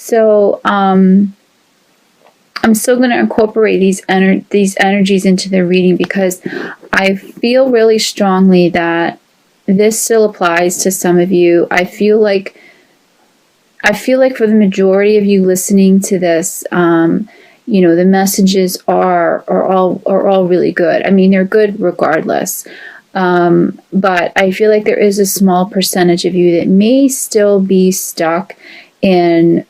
So I'm still going to incorporate these energies into the reading, because I feel really strongly that this still applies to some of you. I feel like for the majority of you listening to this, the messages are all really good. I mean, they're good regardless. But I feel like there is a small percentage of you that may still be stuck in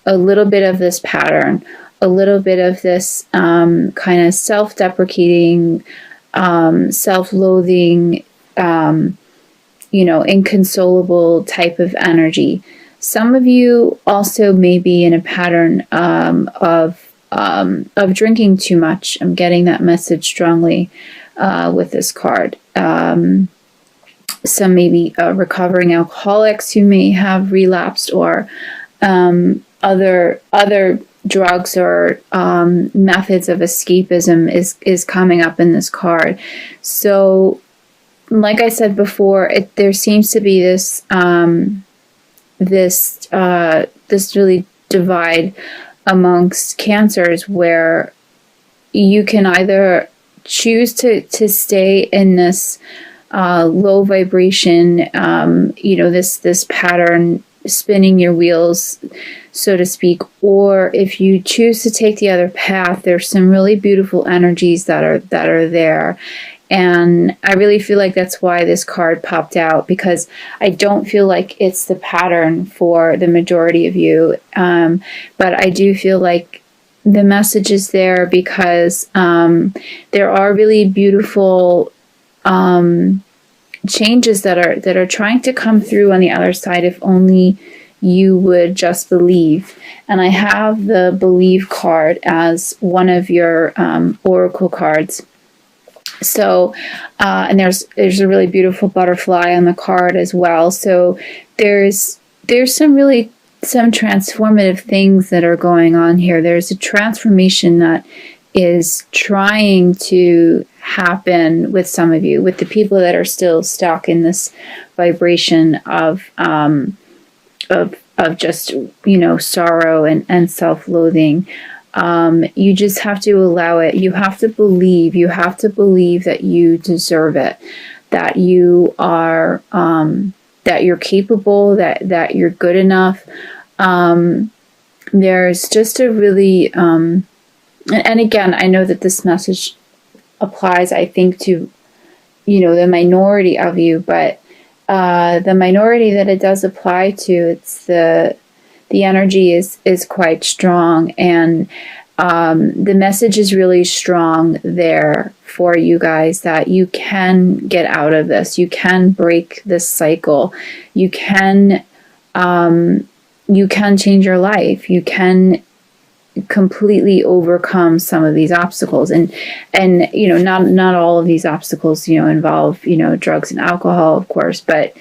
a little bit of this pattern, a little bit of this kind of self-deprecating, self-loathing, inconsolable type of energy. Some of you also may be in a pattern of drinking too much. I'm getting that message strongly with this card. Some maybe recovering alcoholics who may have relapsed, or other drugs or methods of escapism is coming up in this card. So, like I said before, there seems to be this really divide amongst cancers, where you can either choose to stay in this low vibration, this pattern, spinning your wheels, so to speak, or if you choose to take the other path, there's some really beautiful energies that are there. And I really feel like that's why this card popped out, because I don't feel like it's the pattern for the majority of you. But I do feel like the message is there, because there are really beautiful changes that are trying to come through on the other side, if only you would just believe. And I have the believe card as one of your oracle cards. So, and there's a really beautiful butterfly on the card as well. So there's some transformative things that are going on here. There's a transformation that is trying to happen with some of you, with the people that are still stuck in this vibration of just, sorrow and self-loathing. You just have to allow it. You have to believe that you deserve it, that you are, that you're capable, that you're good enough. There's just a really, and again, I know that this message applies, I think, to, the minority of you, but the minority that it does apply to, it's the energy is quite strong, and the message is really strong there for you guys, that you can get out of this. You can break this cycle. You can change your life. You can completely overcome some of these obstacles, and not all of these obstacles involve drugs and alcohol, of course, but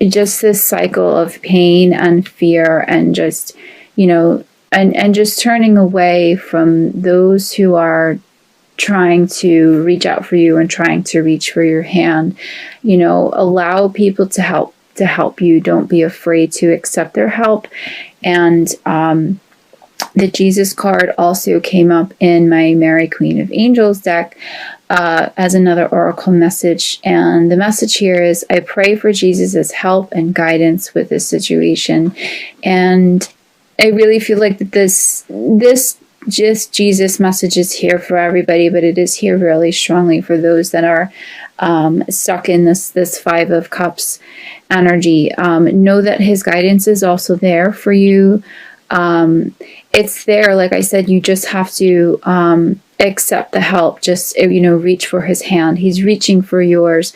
just this cycle of pain and fear, and just and just turning away from those who are trying to reach out for you and trying to reach for your hand. Allow people to help you. Don't be afraid to accept their help. And the Jesus card also came up in my Mary Queen of Angels deck as another oracle message. And the message here is, I pray for Jesus' help and guidance with this situation. And I really feel like that this just Jesus message is here for everybody, but it is here really strongly for those that are stuck in this Five of Cups energy. Know that his guidance is also there for you. It's there, like I said, you just have to accept the help. Just reach for his hand. He's reaching for yours.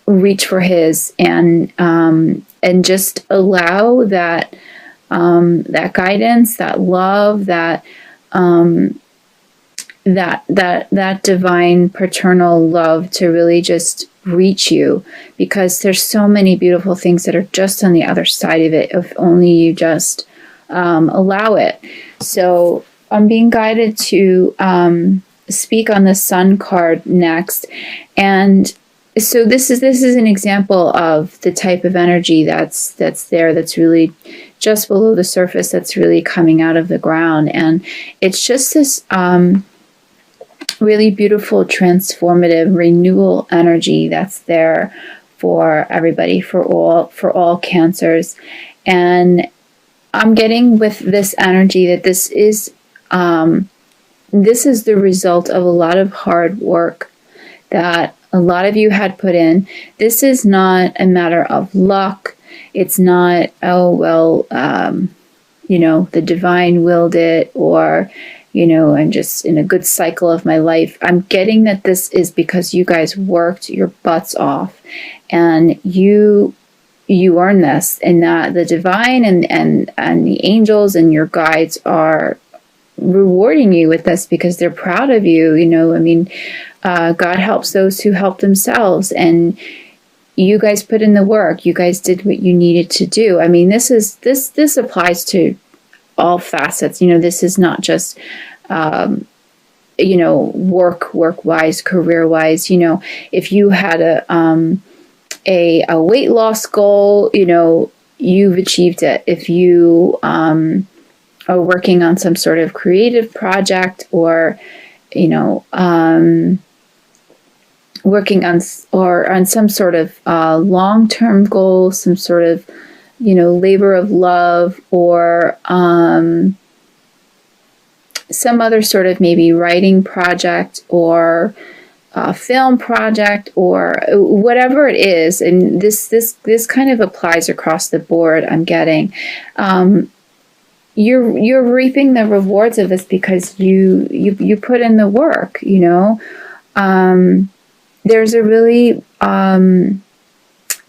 Reach for his, and just allow that that guidance, that love, that divine paternal love to really just reach you, because there's so many beautiful things that are just on the other side of it, if only you just allow it. So I'm being guided to speak on the Sun card next, and so this is an example of the type of energy that's there, that's really just below the surface, that's really coming out of the ground. And it's just this really beautiful, transformative renewal energy that's there for everybody, for all cancers. And I'm getting with this energy that this is the result of a lot of hard work that a lot of you had put in. This is not a matter of luck. It's not, oh, well, the divine willed it, or, I'm just in a good cycle of my life. I'm getting that this is because you guys worked your butts off, and you earn this, and that the divine and the angels and your guides are rewarding you with this because they're proud of you. God helps those who help themselves, and you guys put in the work. You guys did what you needed to do. This applies to all facets. This is not just work wise, career wise. If you had a weight loss goal, you've achieved it. If you are working on some sort of creative project, or working on some sort of long-term goal, some sort of labor of love, or some other sort of maybe writing project, or film project, or whatever it is. And this kind of applies across the board, I'm getting. You're reaping the rewards of this because you put in the work. There's a really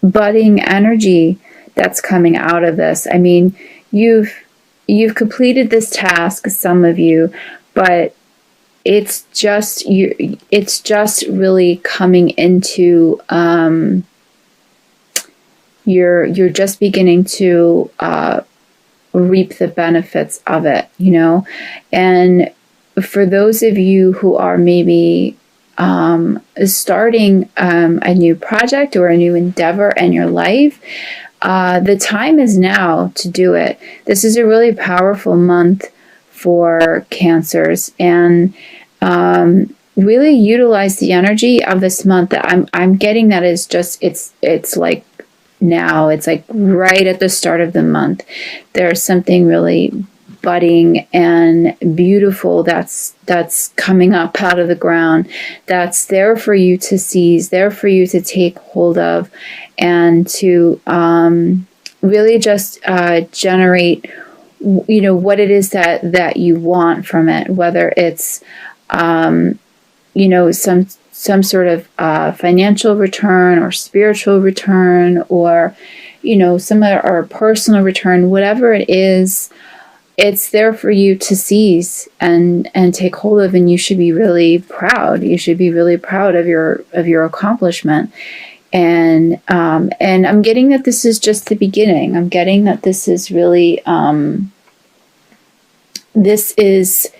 budding energy that's coming out of this. You've completed this task, some of you, but it's just really coming into you're just beginning to reap the benefits of it, and for those of you who are maybe starting a new project or a new endeavor in your life, the time is now to do it. This is a really powerful month for Cancers, and really utilize the energy of this month. That I'm getting that is just it's like now. It's like right at the start of the month. There's something really budding and beautiful that's coming up out of the ground, that's there for you to seize, there for you to take hold of, and to really just generate what it is that you want from it, whether it's some sort of financial return, or spiritual return, or some other, or personal return. Whatever it is, it's there for you to seize and take hold of, and you should be really proud. You should be really proud of your accomplishment. And I'm getting that this is just the beginning. I'm getting that this is really this is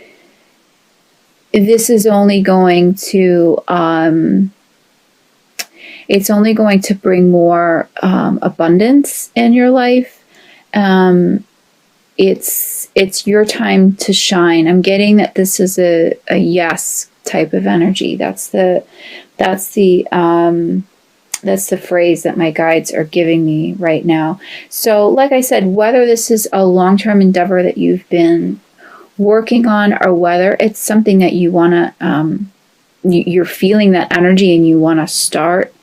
only going to it's only going to bring more abundance in your life. It's your time to shine. I'm getting that this is a yes type of energy. That's the phrase that my guides are giving me right now. So, like I said, whether this is a long-term endeavor that you've been working on, or whether it's something that you want to, you're feeling that energy and you want to start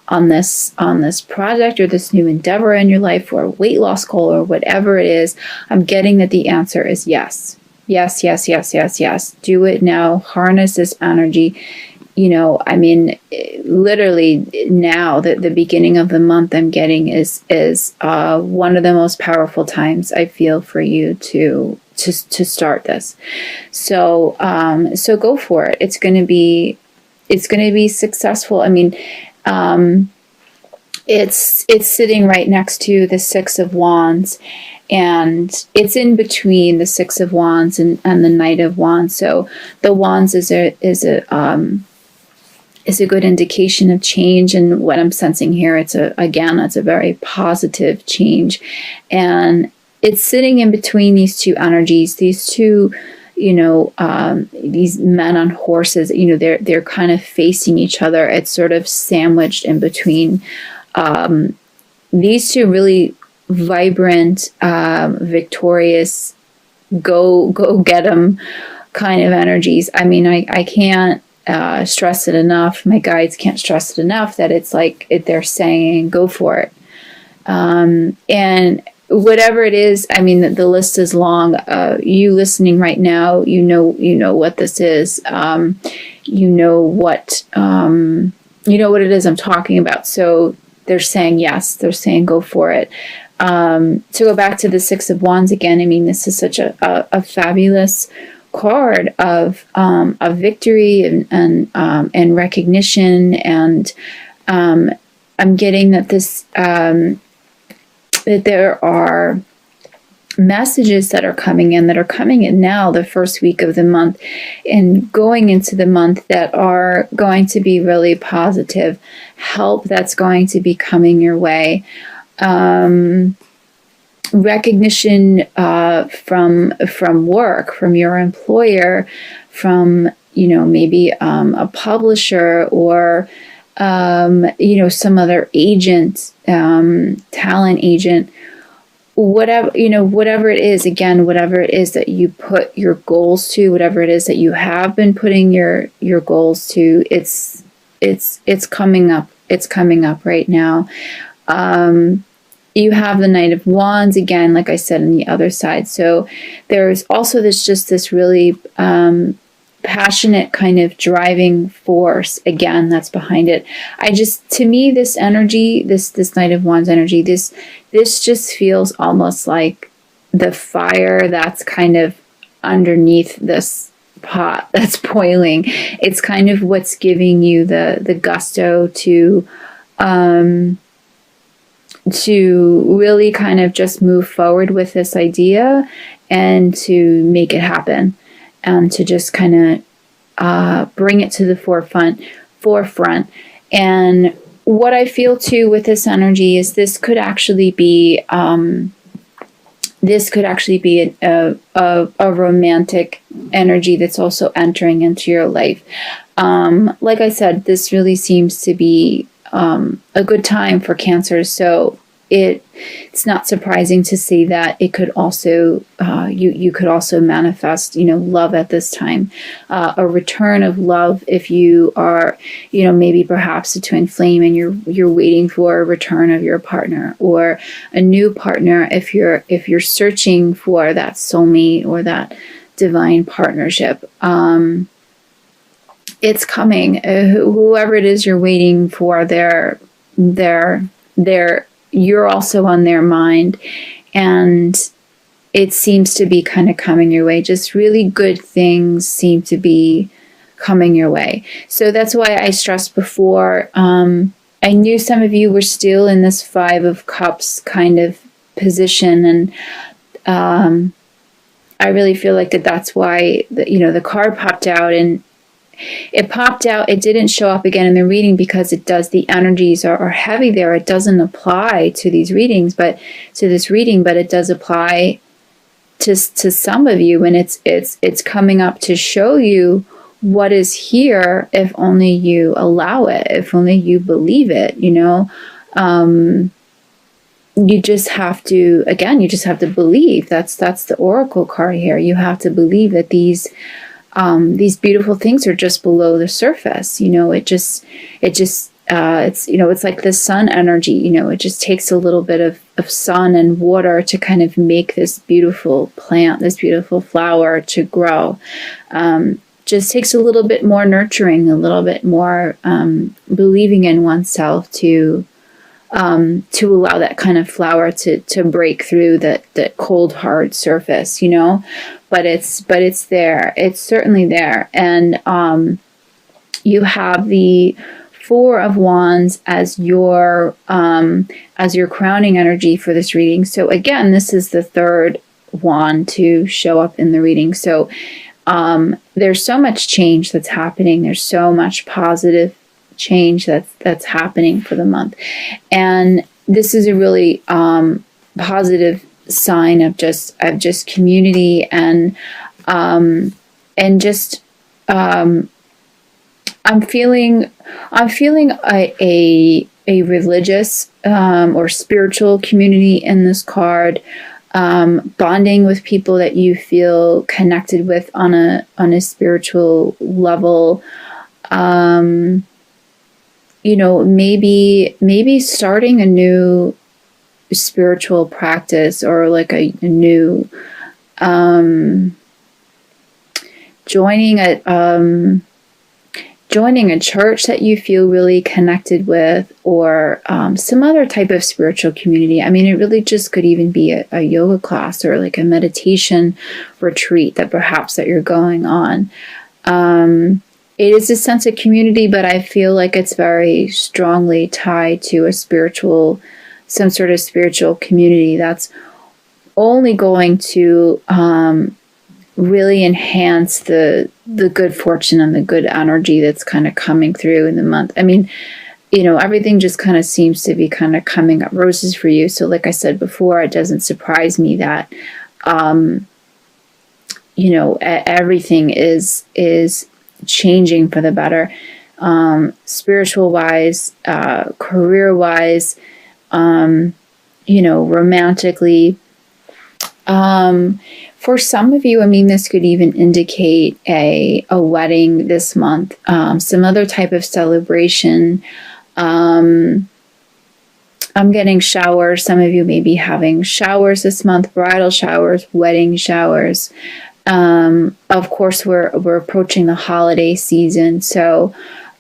on this project, or this new endeavor in your life, or a weight loss goal, or whatever it is, I'm getting that the answer is yes. Yes, yes, yes, yes, yes. Do it now. Harness this energy. Literally now, the beginning of the month, I'm getting is one of the most powerful times I feel for you to start this. So go for it. It's going to be successful. It's sitting right next to the Six of Wands, and it's in between the Six of Wands and the Knight of Wands. So the Wands is is a good indication of change. And what I'm sensing here, it's a very positive change. And it's sitting in between these two energies, these two, these men on horses, they're kind of facing each other. It's sort of sandwiched in between these two really vibrant, victorious, go get 'em kind of energies. I mean, I can't stress it enough. My guides can't stress it enough that it's like they're saying, go for it. And whatever it is, I mean, the list is long. You listening right now, you know what this is. You know what it is I'm talking about. So they're saying yes. They're saying go for it. To go back to the Six of Wands again, I mean, this is such a fabulous card of victory and recognition, and I'm getting that this that there are messages that are coming in now, the first week of the month and going into the month, that are going to be really positive help that's going to be coming your way. Recognition from work, from your employer, from maybe a publisher, or some other agent, talent agent, whatever it is. Again, whatever it is that you put your goals to, whatever it is that you have been putting your goals to, it's coming up. It's coming up right now. You have the Knight of Wands again, like I said, on the other side. So there's also this really passionate kind of driving force again that's behind it. To me, this energy, this Knight of Wands energy, this just feels almost like the fire that's kind of underneath this pot that's boiling. It's kind of what's giving you the gusto to really kind of just move forward with this idea and to make it happen, and to just kind of bring it to the forefront. And what I feel too with this energy is this could actually be a romantic energy that's also entering into your life. Like I said, this really seems to be a good time for Cancer. So it's not surprising to see that it could also you could also manifest love at this time, a return of love if you are maybe perhaps a twin flame and you're waiting for a return of your partner, or a new partner if you're searching for that soulmate or that divine partnership. It's coming. Whoever it is you're waiting for, you're also on their mind, and it seems to be kind of coming your way. Just really good things seem to be coming your way. So that's why I stressed before. I knew some of you were still in this Five of Cups kind of position, and I really feel like that's why the card popped out, and it popped out. It didn't show up again in the reading because the energies are heavy there. It doesn't apply to these readings, but to this reading, but it does apply to some of you, and it's coming up to show you what is here if only you allow it, if only you believe it. You just have to believe. That's the Oracle card here. You have to believe that these beautiful things are just below the surface. It's like the sun energy. It just takes a little bit of sun and water to kind of make this beautiful plant, this beautiful flower to grow. Just takes a little bit more nurturing, a little bit more believing in oneself to allow that kind of flower to break through that cold, hard surface, but it's there. It's certainly there. And you have the Four of Wands as your crowning energy for this reading. So again, this is the third wand to show up in the reading. So there's so much change that's happening. There's so much positive change that's happening for the month. And this is a really positive sign of just community and just I'm feeling a religious or spiritual community in this card, bonding with people that you feel connected with on a spiritual level. Maybe starting a new spiritual practice, or like a new joining a church that you feel really connected with, or some other type of spiritual community. I mean, it really just could even be a yoga class or like a meditation retreat that you're going on. It is a sense of community, but I feel like it's very strongly tied to some sort of spiritual community that's only going to really enhance the good fortune and the good energy that's kind of coming through in the month. I mean, everything just kind of seems to be kind of coming up roses for you. So like I said before, it doesn't surprise me that, everything is changing for the better, spiritual wise, career wise, romantically. For some of you, I mean, this could even indicate a wedding this month, some other type of celebration. I'm getting showers. Some of you may be having showers this month, bridal showers, wedding showers. Of course, we're approaching the holiday season, so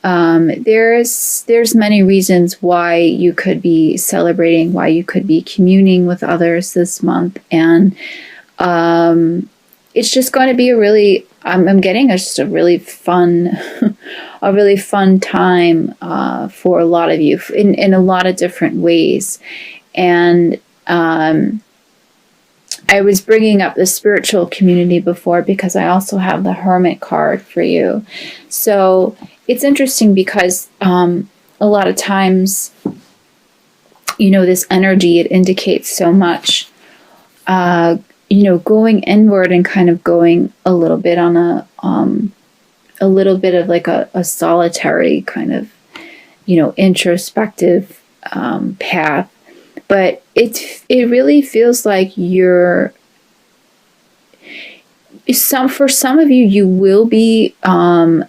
there's many reasons why you could be celebrating, why you could be communing with others this month, and it's just going to be I'm getting just a really fun, time for a lot of you in a lot of different ways. And I was bringing up the spiritual community before because I also have the Hermit card for you. So it's interesting because a lot of times, this energy, it indicates so much, going inward and kind of going a little bit on a little bit of like a solitary kind of, introspective path. But it really feels like for some of you, you will be, going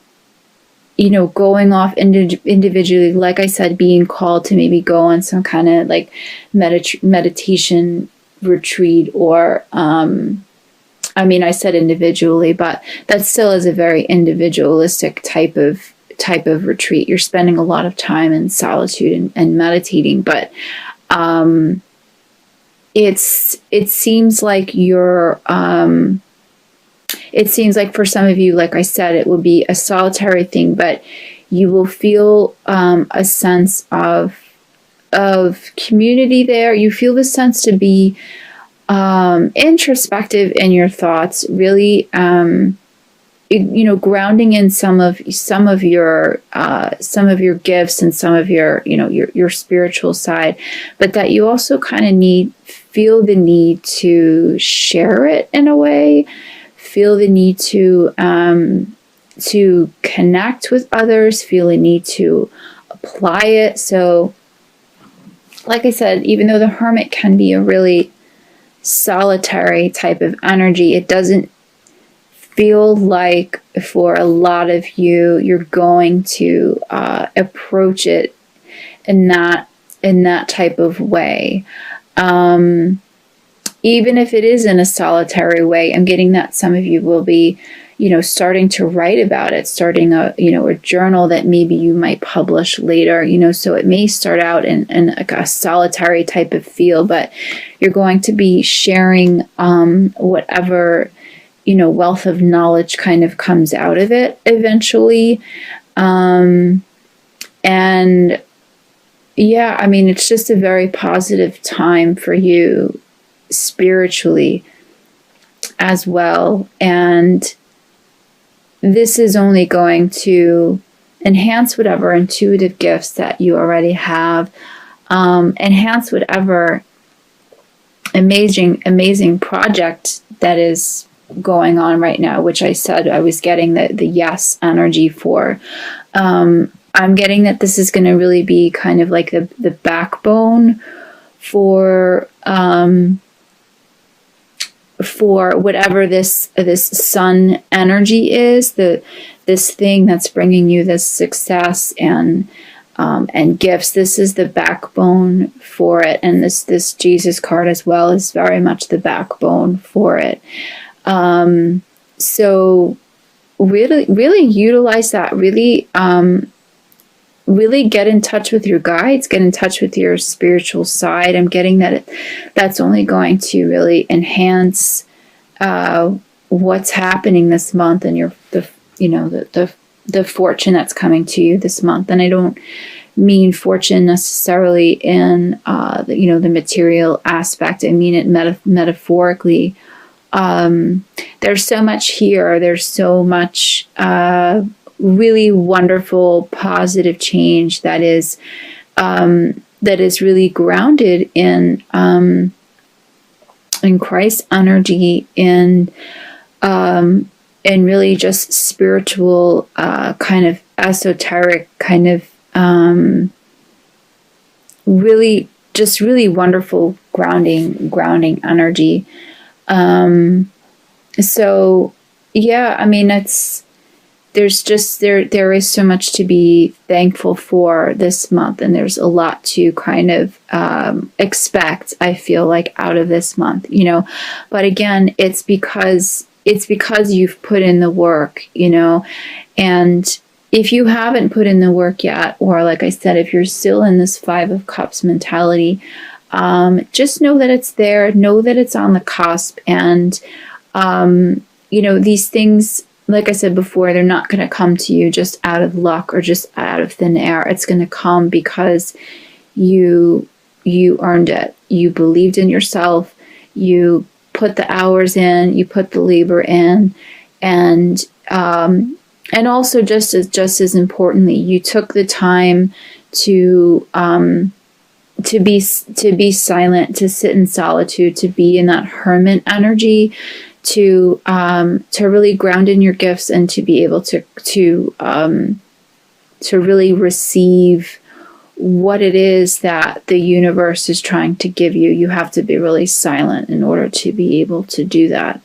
off individually, like I said, being called to maybe go on some kind of like meditation retreat, or, I said individually, but that still is a very individualistic type of retreat. You're spending a lot of time in solitude and meditating, but it seems like for some of you, like I said, it will be a solitary thing, but you will feel a sense of community there. You feel the sense to be introspective in your thoughts, really grounding in some of your gifts and some of your spiritual side, but that you also kind of feel the need to share it in a way, feel the need to connect with others, feel the need to apply it. So like I said, even though the Hermit can be a really solitary type of energy, it doesn't feel like for a lot of you, you're going to approach it in that type of way. Even if it is in a solitary way, I'm getting that some of you will be, starting to write about it, starting a journal that maybe you might publish later, so it may start out in like a solitary type of feel, but you're going to be sharing whatever, wealth of knowledge kind of comes out of it eventually. And yeah, it's just a very positive time for you spiritually as well. And this is only going to enhance whatever intuitive gifts that you already have. Enhance whatever amazing project that is going on right now, which I said I was getting the yes energy for. I'm getting that this is going to really be kind of like the backbone for whatever this sun energy is, this thing that's bringing you this success and gifts. This is the backbone for it, and this Jesus card as well is very much the backbone for it. So really utilize that. Really get in touch with your guides, get in touch with your spiritual side. I'm getting that that's only going to really enhance what's happening this month and the fortune that's coming to you this month. And I don't mean fortune necessarily in the material aspect. I mean it metaphorically. There's so much here. There's so much really wonderful, positive change that is really grounded in Christ's energy, in really just spiritual, kind of esoteric, kind of really wonderful grounding energy. So yeah, I mean, there is so much to be thankful for this month, and there's a lot to kind of expect, I feel like, out of this month, but again, it's because you've put in the work, and if you haven't put in the work yet, or like I said, if you're still in this 5 of Cups mentality, just know that it's there, know that it's on the cusp, and these things, like I said before, they're not going to come to you just out of luck or just out of thin air. It's going to come because you earned it. You believed in yourself. You put the hours in. You put the labor in, and also just as importantly, you took the time to be silent, to sit in solitude, to be in that hermit energy, to really ground in your gifts, and to be able to really receive what it is that the universe is trying to give you. You have to be really silent in order to be able to do that.